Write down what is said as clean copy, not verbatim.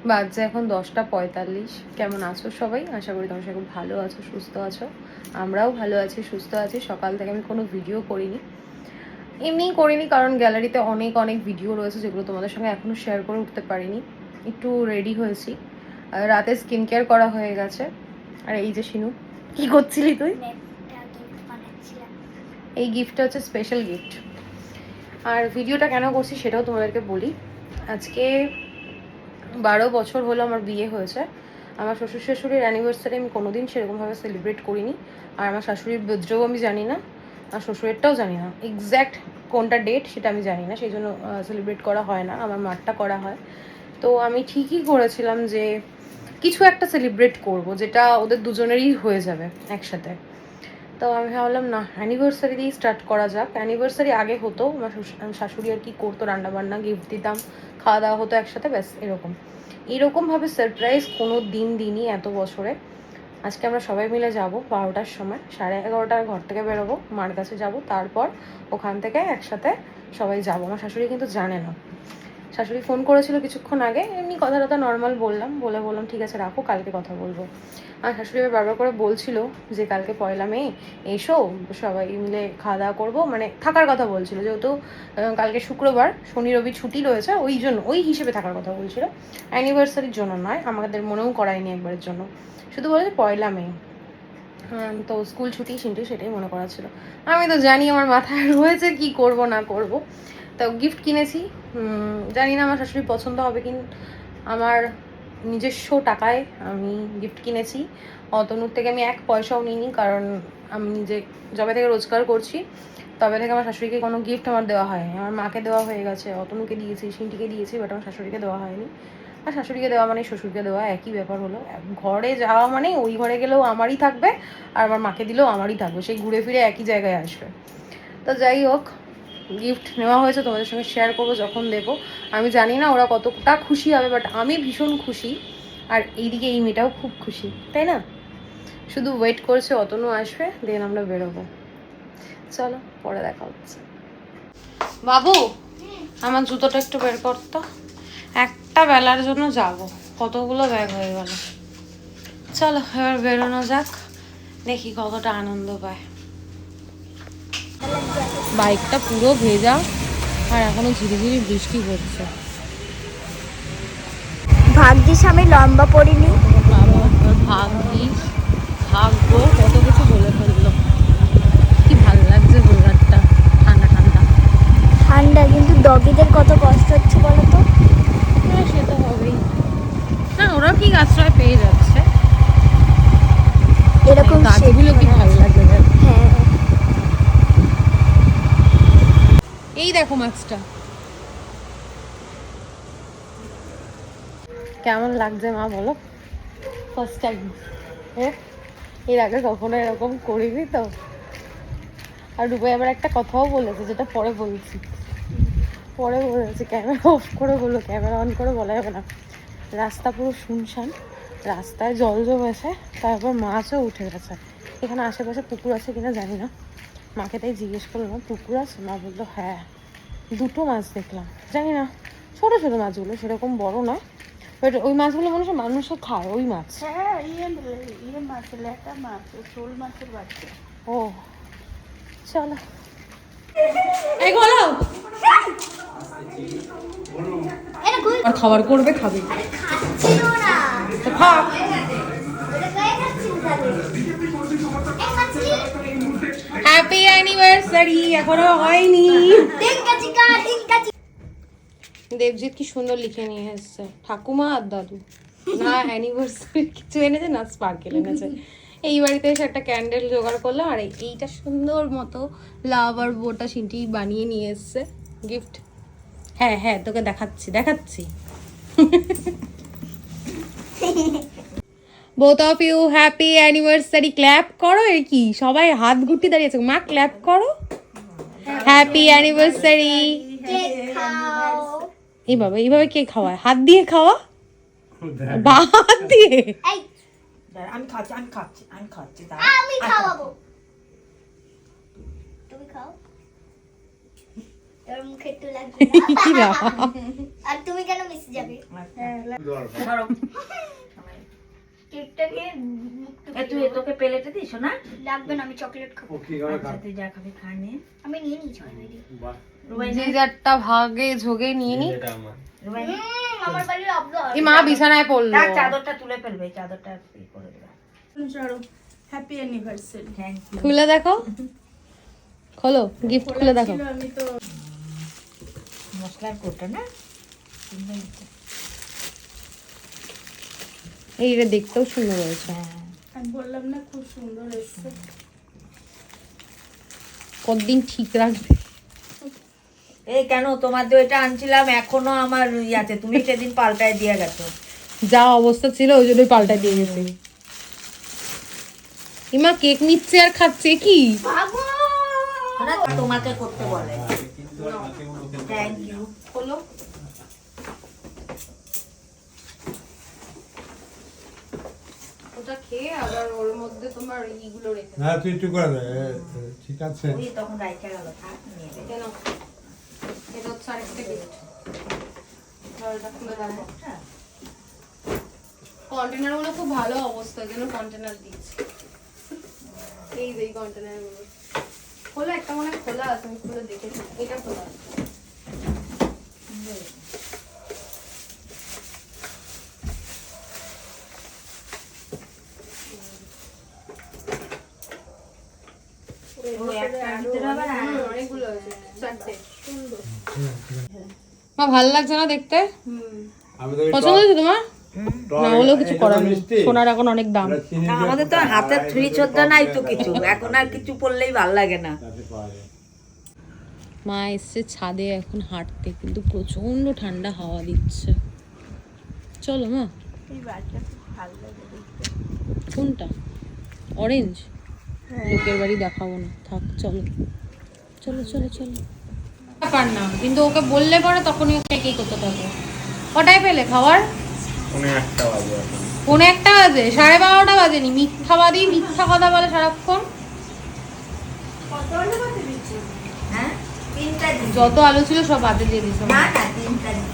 বাজছে এখন 10টা 45। কেমন আছো সবাই? আশা করি তোমরা সবাই ভালো আছো, সুস্থ আছো। আমরাও ভালো আছি, সুস্থ আছি। সকাল থেকে আমি কোনো ভিডিও করিনি, এমনিই করিনি, কারণ গ্যালারিতে অনেক অনেক ভিডিও রয়েছে যেগুলো তোমাদের সঙ্গে এখনও শেয়ার করে উঠতে পারিনি। একটু রেডি হয়েছি, রাতে স্কিন কেয়ার করা হয়ে গেছে। আর এই যে শিনু, কি করছিলি তুই? এই গিফটটা হচ্ছে স্পেশাল গিফট। আর ভিডিওটা কেন করছি সেটাও তোমাদেরকে বলি। আজকে 12 বছর হলো আমার বিয়ে হয়েছে। আমার শ্বশুর শাশুড়ির অ্যানিভার্সারি আমি কোনোদিন সেরকমভাবে সেলিব্রেট করিনি। আর আমার শাশুড়ির বার্থডেও আমি জানি না, আর শ্বশুরেরটাও জানি না। এক্স্যাক্ট কোনটা ডেট সেটা আমি জানি না, সেই জন্য সেলিব্রেট করা হয় না। আমার মারটা করা হয়। তো আমি ঠিকই করেছিলাম যে কিছু একটা সেলিব্রেট করব, যেটা ওদের দুজনেরই হয়ে যাবে একসাথে। তো আমি ভাবলাম না, অ্যানিভার্সারি দিয়েই স্টার্ট করা যাক। অ্যানিভার্সারি আগে হতো, আমার শাশুড়ি আর কি করতো, রান্নাবান্না, গিফট দিতাম, খাওয়া দাওয়া হতো একসাথে, ব্যাস এরকমভাবে সারপ্রাইজ কোনো দিনই এত বছরে। আজকে আমরা সবাই মিলে যাব 12টার সময়, 11:30টার ঘর থেকে বেরোবো, মার কাছে যাব, তারপর ওখান থেকে একসাথে সবাই যাবো। আমার শাশুড়ি কিন্তু জানে না। শাশুড়ি ফোন করেছিল কিছুক্ষণ আগে, এমনি কথা টথা নর্মাল বললাম ঠিক আছে রাখো, কালকে কথা বলবো। আর শাশুড়ি এবার বারবার করে বলছিল যে কালকে 1 মে এসো, সবাই মিলে খাওয়া দাওয়া করবো, মানে থাকার কথা বলছিল, যেহেতু কালকে শুক্রবার, শনি রবি ছুটি রয়েছে, ওই হিসেবে থাকার কথা বলছিল। অ্যানিভার্সারির জন্য নয়, আমাদের মনেও করায়নি একবারের জন্য, শুধু বলেছে 1 মে। হ্যাঁ, তো স্কুল ছুটি সেটাই মনে করা ছিল। আমি তো জানি আমার মাথায় রয়েছে কি করব না করব। তো গিফট কিনেছি, জানি না আমার শাশুড়ি পছন্দ হবে কি। আমার নিজস্ব টাকায় আমি গিফট কিনেছি। অতনুর থেকে আমি 1 পয়সাও নিইনি, কারণ আমি নিজে যবে থেকে রোজগার করছি তবে থেকে আমার শাশুড়িকে কোনো গিফট আমার দেওয়া হয়নি। আমার মাকে দেওয়া হয়ে গেছে, অতনুকে দিয়েছি, সিনটিকে দিয়েছি, বাট আমার শাশুড়িকে দেওয়া হয়নি। আর শাশুড়িকে দেওয়া মানে শ্বশুরকে দেওয়া একই ব্যাপার হলো। ঘরে যাওয়া মানে ওই ঘরে গেলেও আমারই থাকবে, আর আমার মাকে দিলেও আমারই থাকবে, সেই ঘুরে ফিরে একই জায়গায় আসবে। তো যাই হোক, গিফট নেওয়া হয়েছে, তোমাদের সঙ্গে শেয়ার করবো যখন দেবো। আমি জানি না ওরা কতটা খুশি হবে, বাট আমি ভীষণ খুশি। আর এইদিকে এই মেয়েটাও খুব খুশি, তাই না? শুধু ওয়েট করছে অতনু আসবে, দেন আমরা বেরোবো। চলো, পরে দেখা হচ্ছে। বাবু, আমার জুতোটা একটু বের করতো। একটা বেলার জন্য যাব, কতগুলো ব্যাগ হয়ে গেল। চলো এবার বেরোনো যাক, দেখি কতটা আনন্দ পায়। বাইকটা পুরো ভেজা, আর এখনো ঝিরিঝিরি বৃষ্টি পড়ছে। ভাগ্যিস আমি লম্বা পড়িনি। ভাগ্যিস, ভাগ্য, কত কিছু বলে ফেললো। কি ভালো লাগছে বোঝারটা, ঠান্ডা ঠান্ডা ঠান্ডা, কিন্তু ডগিদের কত কষ্ট হচ্ছে বলো তো। হ্যাঁ, সে তো হবেই। না, ওরাও ঠিক আশ্রয় পেয়ে যাচ্ছে। এরকম গাছগুলো কি ভালো লাগে। হ্যাঁ, এই দেখো মাছটা কেমন লাগছে মা বলো? First time. এর আগে কখনো এরকম করিনি তো। আর রূপাই আবার একটা কথাও বলেছে, যেটা পরে বলছি, ক্যামেরা অফ করে বললো, ক্যামেরা অন করে বলা যাবে না। রাস্তা পুরো শুনশান, রাস্তায় জল জমেছে, তারপর মাছও উঠে গেছে। এখানে আশেপাশে পুকুর আছে কিনা জানি না, মাকে তাই জিজ্ঞেস করলাম পুকুর আছে, মা বললো হ্যাঁ। 2টো মাছ দেখলাম, জানি না, ছোটো ছোটো মাছগুলো, সেরকম বড় নয়, বাট ওই মাছগুলো মানুষে খায়, ওই মাছ। হ্যাঁ, ইয়ে মাছ, ল্যাটা মাছ, শোল মাছের বাচ্চা। ও, চলো। এই বলো, আর খাবার করবে, খাবে তো খা। হ্যাপি অ্যানিভার্সারি এখনো হয়নি। দেবজিৎ কি সুন্দর লিখে নিয়ে এসছে, ঠাকুমা আর দাদু। না অ্যানিভার্সারি কিছু এনেছে, না স্পার্কেল এনেছে। এই বাড়িতে এসে একটা ক্যান্ডেল জোগাড় করলাম, আর এইটা সুন্দর মতো লাভ আর বোটা সিনটি বানিয়ে নিয়ে এসছে গিফট। হ্যাঁ হ্যাঁ, তোকে দেখাচ্ছি। Both of you happy anniversary. Clap করো। এর কি সবাই হাত গুটি দাঁড়িয়েছে, মা ক্ল্যাপ করো। Happy anniversary. এইভাবে কে খাওয়ায়? হাত দিয়ে খাওয়া, বা হাত দিয়ে। আমি খাচ্ছি আমি খাওয়াবো, তুমি খাও। তোর মুখে একটু লাগবে কি না আর তুমি কেন মিশে যাবে ধরো কেকটাকে তুই তোকে প্লেটে দিস না? লাগবে না, আমি চকলেট খাবো। আচ্ছা তুই যা খাবি খা নে। আমি নিয়ে নিয়েছি already। যে যারটা ভাগে ঝোগে নিয়ে নি। রুবাই নে। আমার বাড়ির আবদার। এই মা বিছানায় পড়লো। তার চাদরটা তুলে ফেলবে, এই চাদরটা ই করে দেবে। চলো হ্যাপি অ্যানিভার্সারি। Thank you. খুলে দেখো, খোলো গিফট খুলে দেখো। আমি তো মশলার কোটা না? এইটা দেখতেও সুন্দর হয়েছে। আমি বললাম না খুব সুন্দর এসেছে। কতদিন ঠিক রাখবে? এই কেন তোমাদের ওইটা আনছিলাম এখনো আমার ইয়াতে, তুমি সেদিন পাল্টায় দিয়ে গেছো। যা অবস্থা ছিল ওই জন্যই পাল্টা দিয়ে গেছে। ইমা কেক নিচ্ছে আর খাচ্ছে কি? না তোমাকে করতে বলে। Thank you. হলো ওটা খেয়ে আবার ওর মধ্যে তোমার ইগুলো রেখে না তুই একটু করে দে ঠিক আছে ওই তখন রাইখা গেল, থাক নিয়ে নে। কেন এটা হচ্ছে আরেকটা গিফট। এটা খুলে দেখো। কন্টেনার গুলো খুব ভালো অবস্থা, যেন কন্টেনার দিচ্ছে। এই যে কন্টেনার গুলো খোলা, একটা মনে হয় খোলা আছে, আমি খুলে দেখেছি। এটা খোলা আছে। ও একটা আনতে হবে না? অনেকগুলো আছে, চারটে। মা ভালো লাগছে না দেখতে? আমি তো পছন্দ হয়েছে তোমার? না হলেও কিছু করার নেই, সোনার এখন অনেক দাম। না, আমাদের তো হাতের ছুরি ছোদ্দা নাই তো কিছু, এখন আর কিছু পড়লেই ভাল লাগে না। মা এসছে ছাদে এখন হাঁটতে, কিন্তু প্রচন্ড ঠান্ডা হাওয়া দিচ্ছে। চলো মা। এই বাড়িটা খুব ভালো লাগে দেখতে। কোনটা? অরেঞ্জ? লোকের বাড়ি দেখাবো না, থাক চলো চলো চলো চলো। ব্যাপার না, কিন্তু ওকে বললে পরে তখনই ওকে কি করতে থাকো। কটায় পেলে খাবার? পৌনে একটা বাজে, 12:30 বাজেনি। মিথ্যাবাদী, মিথ্যা কথা বলে সারাক্ষণ। হ্যাঁ 3টা দিন। যত আলো ছিল সব বাজে দিয়ে দিছো। না না 3টা দিন।